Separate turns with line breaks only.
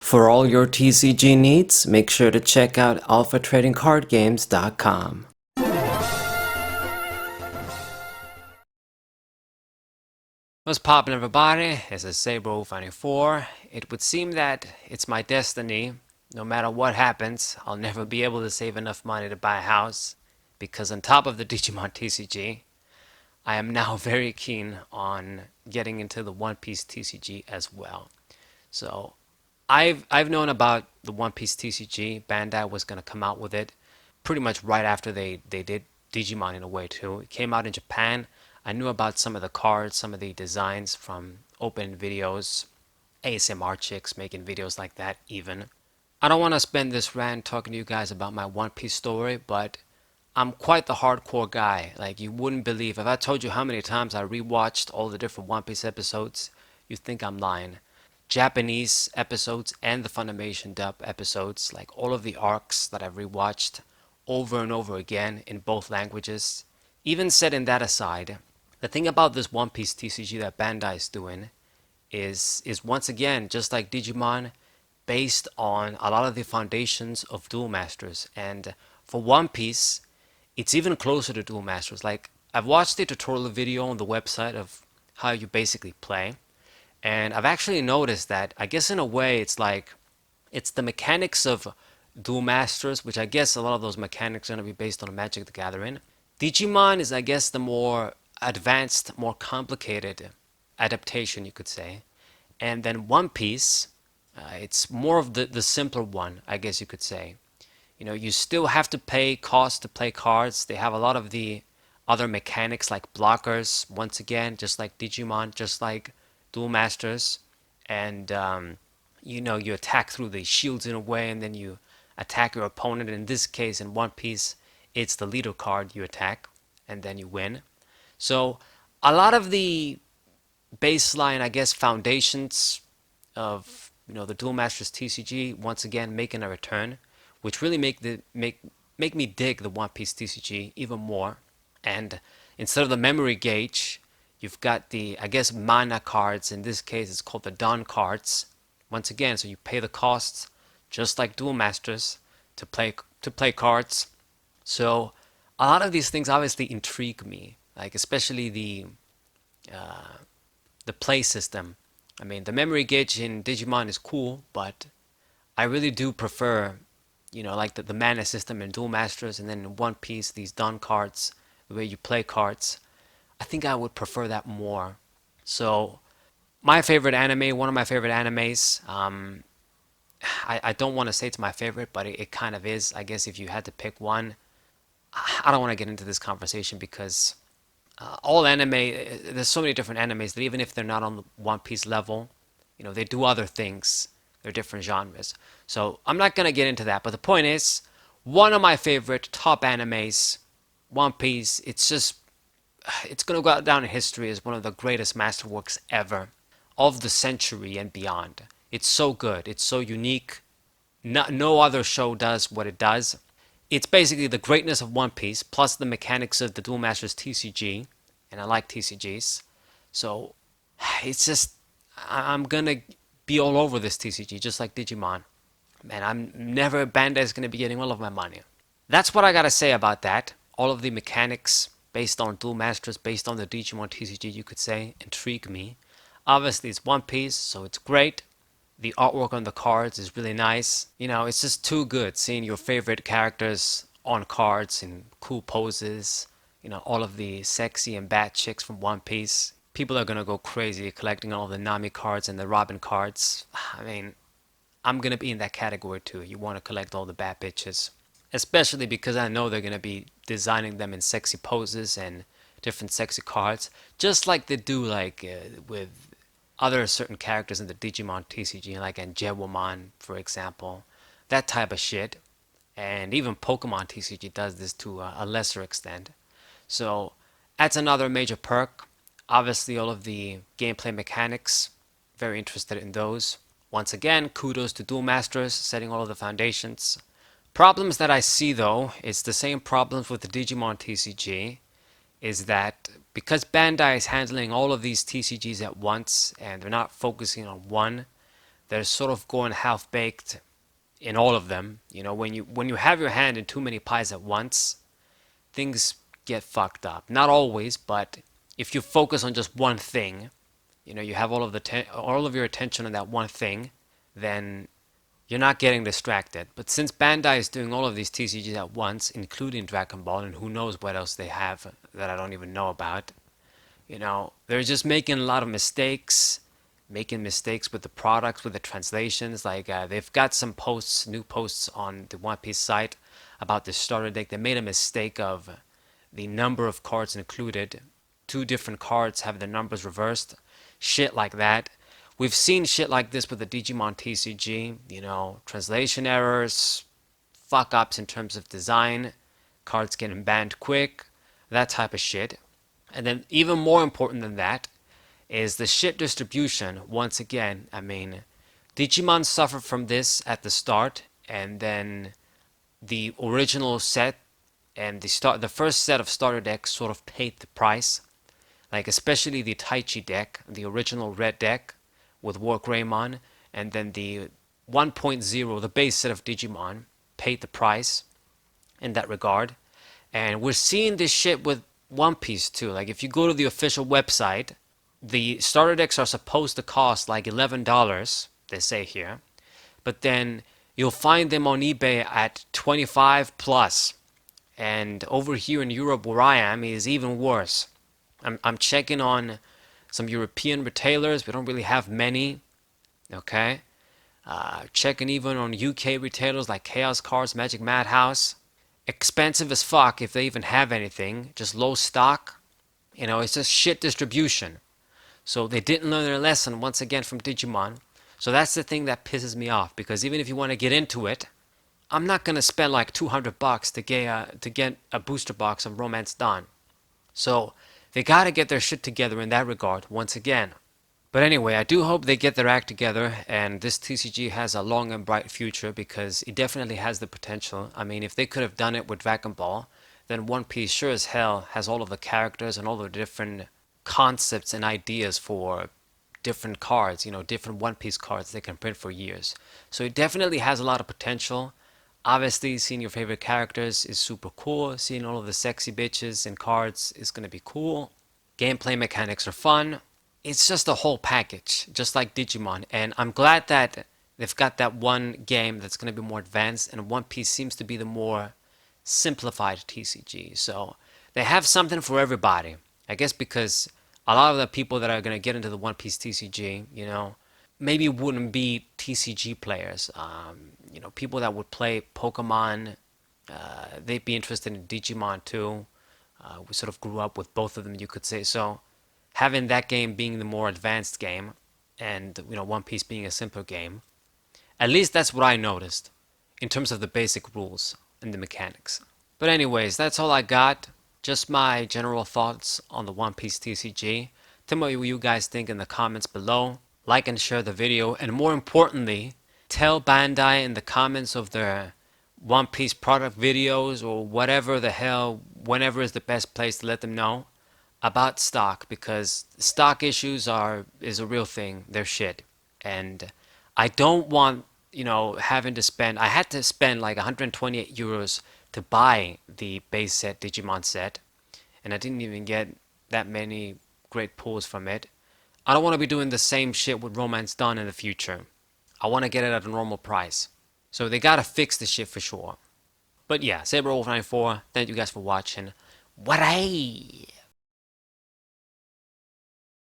For all your TCG needs, make sure to check out alphatradingcardgames.com.
What's poppin', everybody? This is Saber94. It would seem that it's my destiny. No matter what happens, I'll never be able to save enough money to buy a house, because on top of the Digimon TCG, I am now very keen on getting into the One Piece TCG as well. So I've known about the One Piece TCG. Bandai was gonna come out with it pretty much right after they did Digimon in a way too. It came out in Japan. I knew about some of the cards, some of the designs from open videos, ASMR chicks making videos like that even. I don't want to spend this rant talking to you guys about my One Piece story, but I'm quite the hardcore guy. Like, you wouldn't believe if I told you how many times I rewatched all the different One Piece episodes, you'd think I'm lying. Japanese episodes and the Funimation dub episodes, like all of the arcs that I've rewatched over and over again in both languages. Even setting that aside, the thing about this One Piece TCG that Bandai is doing is once again, just like Digimon, based on a lot of the foundations of Duel Masters. And for One Piece, it's even closer to Duel Masters. Like, I've watched a tutorial video on the website of how you basically play, and I've actually noticed that, I guess in a way, it's the mechanics of Duel Masters, which I guess a lot of those mechanics are going to be based on Magic the Gathering. Digimon is, I guess, the more advanced, more complicated adaptation, you could say. And then One Piece, it's more of the simpler one, I guess you could say. You know, you still have to pay cost to play cards. They have a lot of the other mechanics like blockers, once again, just like Digimon, just like Duel Masters. And, you attack through the shields in a way, and then you attack your opponent. In this case, in One Piece, it's the leader card you attack, and then you win. So, a lot of the baseline, I guess, foundations of the Duel Masters TCG once again making a return, which really make me dig the One Piece TCG even more. And instead of the memory gauge, you've got the, I guess, mana cards. In this case, it's called the Dawn cards. Once again, so you pay the costs, just like Duel Masters, to play cards. So a lot of these things obviously intrigue me, like especially the play system. I mean, the memory gauge in Digimon is cool, but I really do prefer, like the mana system in Duel Masters, and then in One Piece, these Dawn cards, the way you play cards. I think I would prefer that more. So, my favorite anime, one of my favorite animes, I don't want to say it's my favorite, but it kind of is. I guess if you had to pick one, I don't want to get into this conversation because all anime, there's so many different animes that even if they're not on the One Piece level, they do other things. They're different genres. So I'm not going to get into that. But the point is, one of my favorite top animes, One Piece, it's going to go down in history as one of the greatest masterworks ever of the century and beyond. It's so good. It's so unique. No other show does what it does. It's basically the greatness of One Piece plus the mechanics of the Duel Masters TCG, and I like TCGs. So it's just I'm gonna be all over this TCG just like Digimon. Man, I'm never Bandai's gonna be getting all of my money. That's what I gotta say about that. All of the mechanics based on Duel Masters, based on the Digimon TCG, you could say, intrigue me. Obviously, it's One Piece, so it's great. The artwork on the cards is really nice. It's just too good seeing your favorite characters on cards in cool poses. All of the sexy and bad chicks from One Piece. People are gonna go crazy collecting all the Nami cards and the Robin cards. I mean, I'm gonna be in that category too. You want to collect all the bad bitches. Especially because I know they're gonna be designing them in sexy poses and different sexy cards. Just like they do like with other certain characters in the Digimon TCG, like Angewomon, for example, that type of shit. And even Pokemon TCG does this to a lesser extent. So that's another major perk. Obviously, all of the gameplay mechanics, very interested in those. Once again, kudos to Duel Masters, setting all of the foundations. Problems that I see though, it's the same problems with the Digimon TCG, is that because Bandai is handling all of these TCGs at once and they're not focusing on one, they're sort of going half baked in all of them. When you have your hand in too many pies at once, things get fucked up. Not always, but if you focus on just one thing, you have all of your attention on that one thing, then you're not getting distracted. But since Bandai is doing all of these TCGs at once, including Dragon Ball, and who knows what else they have that I don't even know about, they're just making a lot of mistakes, making mistakes with the products, with the translations. Like they've got some posts, new posts on the One Piece site about the starter deck. They made a mistake of the number of cards included. Two different cards have the numbers reversed. Shit like that. We've seen shit like this with the Digimon TCG. Translation errors, fuck ups in terms of design, cards getting banned quick, that type of shit. And then even more important than that is the shit distribution. Once again, I mean, Digimon suffered from this at the start, and then the original set and the first set of starter decks sort of paid the price. Like especially the Taichi deck, the original red deck with War Greymon, and then the 1.0, the base set of Digimon, paid the price in that regard. And we're seeing this shit with One Piece too. Like if you go to the official website, the starter decks are supposed to cost like $11, they say here, but then you'll find them on eBay at 25 plus. And over here in Europe where I am is even worse. I'm checking on some European retailers. We don't really have many. Okay. Checking even on UK retailers like Chaos Cards, Magic Madhouse. Expensive as fuck if they even have anything. Just low stock. It's just shit distribution. So they didn't learn their lesson once again from Digimon. So that's the thing that pisses me off, because even if you want to get into it, I'm not gonna spend like $200 to get a booster box of Romance Dawn. So they gotta get their shit together in that regard once again. But anyway, I do hope they get their act together and this TCG has a long and bright future, because it definitely has the potential. I mean, if they could have done it with Dragon Ball, then One Piece sure as hell has all of the characters and all the different concepts and ideas for different cards, different One Piece cards they can print for years. So it definitely has a lot of potential. Obviously, seeing your favorite characters is super cool. Seeing all of the sexy bitches and cards is going to be cool. Gameplay mechanics are fun. It's just a whole package, just like Digimon. And I'm glad that they've got that one game that's going to be more advanced, and One Piece seems to be the more simplified TCG. So they have something for everybody. I guess because a lot of the people that are going to get into the One Piece TCG, maybe wouldn't be TCG players. People that would play Pokemon, they'd be interested in Digimon too. We sort of grew up with both of them, you could say. So having that game being the more advanced game, and One Piece being a simpler game, at least that's what I noticed in terms of the basic rules and the mechanics. But anyways, that's all I got. Just my general thoughts on the One Piece TCG. Tell me what you guys think in the comments below. Like and share the video, and more importantly, tell Bandai in the comments of their One Piece product videos or whatever the hell, whenever is the best place to let them know about stock, because stock issues is a real thing. They're shit. And I don't want, having to spend, I had to spend like 128 euros to buy the base set Digimon set, and I didn't even get that many great pulls from it. I don't want to be doing the same shit with Romance Dawn in the future. I want to get it at a normal price. So they gotta fix this shit for sure. But yeah, SaberWolf94, thank you guys for watching. What